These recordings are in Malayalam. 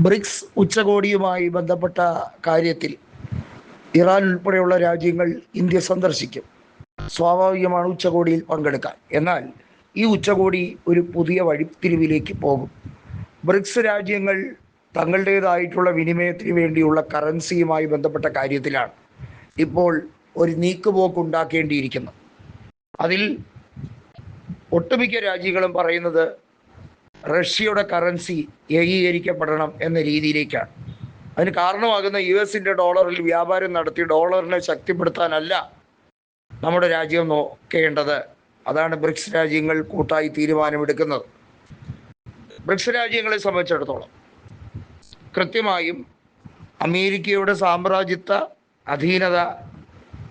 ബ്രിക്സ് ഉച്ചകോടിയുമായി ബന്ധപ്പെട്ട കാര്യത്തിൽ ഇറാൻ ഉൾപ്പെടെയുള്ള രാജ്യങ്ങൾ ഇന്ത്യ സന്ദർശിക്കും. സ്വാഭാവികമാണ് ഉച്ചകോടിയിൽ പങ്കെടുക്കാൻ. എന്നാൽ ഈ ഉച്ചകോടി ഒരു പുതിയ വഴിത്തിരിവിലേക്ക് പോകും. ബ്രിക്സ് രാജ്യങ്ങൾ തങ്ങളുടേതായിട്ടുള്ള വിനിമയത്തിന് വേണ്ടിയുള്ള കറൻസിയുമായി ബന്ധപ്പെട്ട കാര്യത്തിലാണ് ഇപ്പോൾ ഒരു നീക്കുപോക്ക് ഉണ്ടാക്കേണ്ടിയിരിക്കുന്നത്. അതിൽ ഒട്ടുമിക്ക രാജ്യങ്ങളും പറയുന്നത് റഷ്യയുടെ കറൻസി ഏകീകരിക്കപ്പെടണം എന്ന രീതിയിലേക്കാണ്. അതിന് കാരണമാകുന്ന US ഡോളറിൽ വ്യാപാരം നടത്തി ഡോളറിനെ ശക്തിപ്പെടുത്താനല്ല നമ്മുടെ രാജ്യം നോക്കേണ്ടത്. അതാണ് ബ്രിക്സ് രാജ്യങ്ങൾ കൂട്ടായി തീരുമാനമെടുക്കുന്നത്. ബ്രിക്സ് രാജ്യങ്ങളെ സംബന്ധിച്ചിടത്തോളം കൃത്യമായും അമേരിക്കയുടെ സാമ്രാജ്യത്വ അധീനത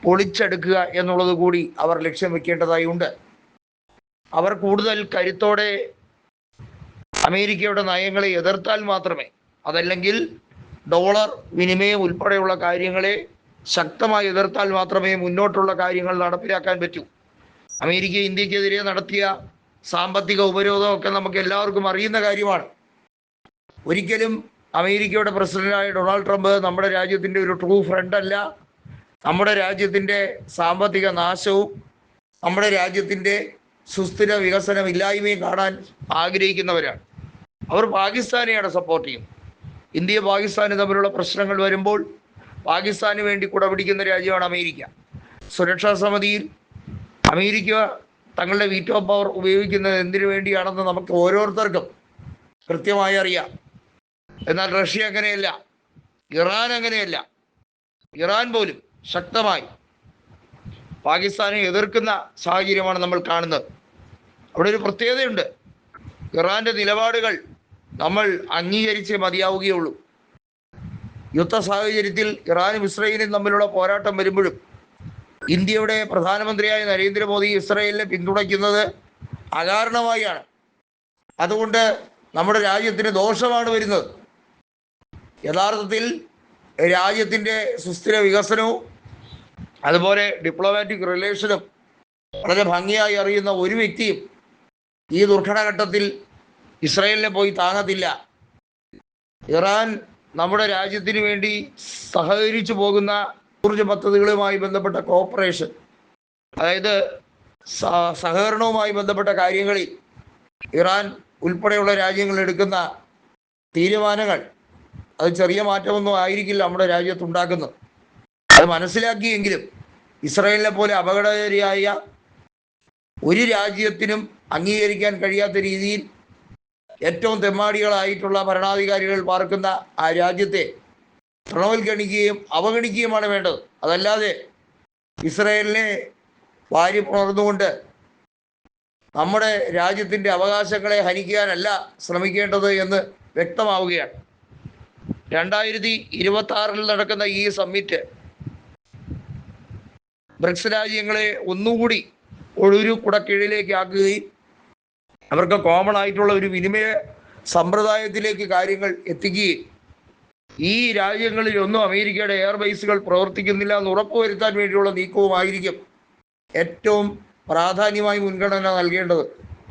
പൊളിച്ചെടുക്കുക എന്നുള്ളത് കൂടി അവർ ലക്ഷ്യം വെക്കേണ്ടതായി ഉണ്ട്. അവർ കൂടുതൽ കരുത്തോടെ അമേരിക്കയുടെ നയങ്ങളെ എതിർത്താൽ മാത്രമേ, അതല്ലെങ്കിൽ ഡോളർ വിനിമയം ഉൾപ്പെടെയുള്ള കാര്യങ്ങളെ ശക്തമായി എതിർത്താൽ മാത്രമേ മുന്നോട്ടുള്ള കാര്യങ്ങൾ നടപ്പിലാക്കാൻ പറ്റൂ. അമേരിക്ക ഇന്ത്യക്കെതിരെ നടത്തിയ സാമ്പത്തിക ഉപരോധമൊക്കെ നമുക്ക് എല്ലാവർക്കും അറിയുന്ന കാര്യമാണ്. ഒരിക്കലും അമേരിക്കയുടെ പ്രസിഡന്റായ ഡൊണാൾഡ് ട്രംപ് നമ്മുടെ രാജ്യത്തിൻ്റെ ഒരു ട്രൂ ഫ്രണ്ട് അല്ല. നമ്മുടെ രാജ്യത്തിൻ്റെ സാമ്പത്തിക നാശവും നമ്മുടെ രാജ്യത്തിൻ്റെ സുസ്ഥിര വികസനമില്ലായ്മയും കാണാൻ ആഗ്രഹിക്കുന്നവരാണ്. അവർ പാകിസ്ഥാനെയാണ് സപ്പോർട്ട് ചെയ്യുന്നത്. ഇന്ത്യയും പാകിസ്ഥാനും തമ്മിലുള്ള പ്രശ്നങ്ങൾ വരുമ്പോൾ പാകിസ്ഥാന് വേണ്ടി കുടപിടിക്കുന്ന രാജ്യമാണ് അമേരിക്ക. സുരക്ഷാ സമിതിയിൽ അമേരിക്ക തങ്ങളുടെ വീറ്റോ പവർ ഉപയോഗിക്കുന്നത് എന്തിനു വേണ്ടിയാണെന്ന് നമുക്ക് ഓരോരുത്തർക്കും കൃത്യമായി അറിയാം. എന്നാൽ റഷ്യ അങ്ങനെയല്ല, ഇറാൻ അങ്ങനെയല്ല. ഇറാൻ പോലും ശക്തമായി പാകിസ്ഥാനെ എതിർക്കുന്ന സാഹചര്യമാണ് നമ്മൾ കാണുന്നത്. അവിടെ ഒരു പ്രത്യേകതയുണ്ട്. ഇറാൻ്റെ നിലപാടുകൾ നമ്മൾ അംഗീകരിച്ചേ മതിയാവുകയുള്ളൂ. യുദ്ധ സാഹചര്യത്തിൽ ഇറാനും ഇസ്രയേലും തമ്മിലുള്ള പോരാട്ടം വരുമ്പോഴും ഇന്ത്യയുടെ പ്രധാനമന്ത്രിയായ നരേന്ദ്രമോദി ഇസ്രയേലിനെ പിന്തുണയ്ക്കുന്നത് അകാരണമായാണ്. അതുകൊണ്ട് നമ്മുടെ രാജ്യത്തിന് ദോഷമാണ് വരുന്നത്. യഥാർത്ഥത്തിൽ രാജ്യത്തിൻ്റെ സുസ്ഥിര വികസനവും അതുപോലെ ഡിപ്ലോമാറ്റിക് റിലേഷനും വളരെ ഭംഗിയായി അറിയുന്ന ഒരു വ്യക്തിയും ഈ ദുർഘടഘട്ടത്തിൽ ഇസ്രായേലിനെ പോയി താങ്ങത്തില്ല. ഇറാൻ നമ്മുടെ രാജ്യത്തിന് വേണ്ടി സഹകരിച്ചു പോകുന്ന ഊർജ പദ്ധതികളുമായി ബന്ധപ്പെട്ട കോപ്പറേഷൻ, അതായത് സഹകരണവുമായി ബന്ധപ്പെട്ട കാര്യങ്ങളിൽ ഇറാൻ ഉൾപ്പെടെയുള്ള രാജ്യങ്ങൾ എടുക്കുന്ന തീരുമാനങ്ങൾ അത് ചെറിയ മാറ്റമൊന്നും ആയിരിക്കില്ല നമ്മുടെ രാജ്യത്തുണ്ടാക്കുന്നത്. അത് മനസ്സിലാക്കിയെങ്കിലും ഇസ്രായേലിനെ പോലെ അപകടകാരിയായ ഒരു രാജ്യത്തിനും അംഗീകരിക്കാൻ കഴിയാത്ത രീതിയിൽ ഏറ്റവും തെമ്മാടികളായിട്ടുള്ള ഭരണാധികാരികൾ പാർക്കുന്ന ആ രാജ്യത്തെ തൃണവൽഗണിക്കുകയും അവഗണിക്കുകയുമാണ് വേണ്ടത്. അതല്ലാതെ ഇസ്രായേലിനെ വാരി പുണർന്നുകൊണ്ട് നമ്മുടെ രാജ്യത്തിൻ്റെ അവകാശങ്ങളെ ഹനിക്കാനല്ല ശ്രമിക്കേണ്ടത് എന്ന് വ്യക്തമാവുകയാണ്. 2026 നടക്കുന്ന ഈ സമ്മിറ്റ് ബ്രിക്സ് രാജ്യങ്ങളെ ഒന്നുകൂടി ഒരു കുടക്കീഴിലേക്ക് ആക്കുകയും അവർക്ക് കോമൺ ആയിട്ടുള്ള ഒരു വിനിമയ സമ്പ്രദായത്തിലേക്ക് കാര്യങ്ങൾ എത്തിക്കുകയും ഈ രാജ്യങ്ങളിലൊന്നും അമേരിക്കയുടെ എയർബേസുകൾ പ്രവർത്തിക്കുന്നില്ല എന്ന് ഉറപ്പുവരുത്താൻ വേണ്ടിയുള്ള നീക്കവുമായിരിക്കും ഏറ്റവും പ്രാധാന്യമായി മുൻഗണന നൽകേണ്ടത്.